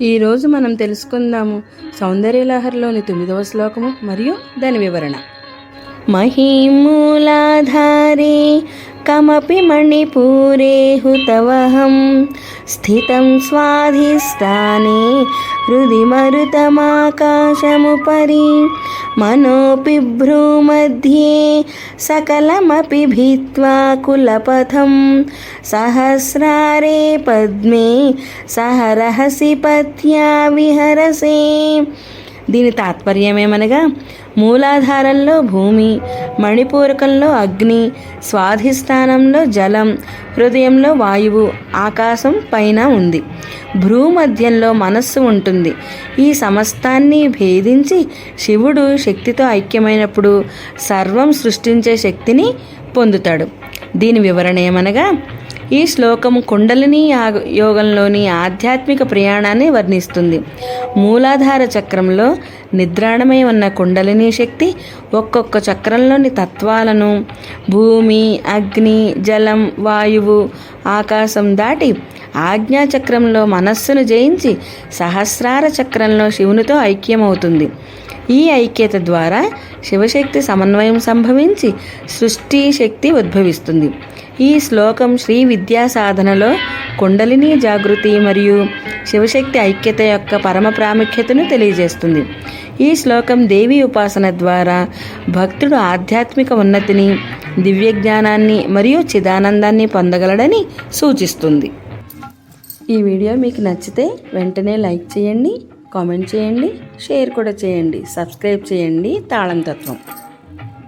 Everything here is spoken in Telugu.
ఈరోజు మనం తెలుసుకుందాము సౌందర్యలహరిలోని 9వ శ్లోకము మరియు దాని వివరణ. మహీమూలాధారే కమపి మణిపూరే హుతవహం స్థితం స్వాధిష్టానే హృది మరుతమాకాశముపరి మనోపి భ్రూమధ్యే సకలమపి భిత్వా కులపథం సహస్రారే పద్మే సహరహసి పత్యా విహరసే. దీని తాత్పర్యమేమనగా, మూలాధారంలో భూమి, మణిపూరకంలో అగ్ని, స్వాధిష్టానంలో జలం, హృదయంలో వాయువు, ఆకాశం పైన ఉంది. భ్రూమధ్యంలో మనస్సు ఉంటుంది. ఈ సమస్తాన్ని భేదించి శివుడు శక్తితో ఐక్యమైనప్పుడు సర్వం సృష్టించే శక్తిని పొందుతాడు. దీని వివరణ ఏమనగా, ఈ శ్లోకము కుండలిని యోగంలోని ఆధ్యాత్మిక ప్రయాణాన్ని వర్ణిస్తుంది. మూలాధార చక్రంలో నిద్రాణమై ఉన్న కుండలిని శక్తి ఒక్కొక్క చక్రంలోని తత్వాలను భూమి, అగ్ని, జలం, వాయువు, ఆకాశం దాటి ఆజ్ఞాచక్రంలో మనస్సును జయించి సహస్రార చక్రంలో శివునితో ఐక్యమవుతుంది. ఈ ఐక్యత ద్వారా శివశక్తి సమన్వయం సంభవించి సృష్టి శక్తి ఉద్భవిస్తుంది. ఈ శ్లోకం శ్రీ విద్యా సాధనలో కుండలిని జాగృతి మరియు శివశక్తి ఐక్యత యొక్క పరమ ప్రాముఖ్యతను తెలియజేస్తుంది. ఈ శ్లోకం దేవి ఉపాసన ద్వారా భక్తుడు ఆధ్యాత్మిక ఉన్నతిని, దివ్య జ్ఞానాన్ని మరియు చిదానందాన్ని పొందగలడని సూచిస్తుంది. ఈ వీడియో మీకు నచ్చితే వెంటనే లైక్ చేయండి, కామెంట్ చేయండి, షేర్ కూడా చేయండి, సబ్స్క్రైబ్ చేయండి. తాళం తత్వం.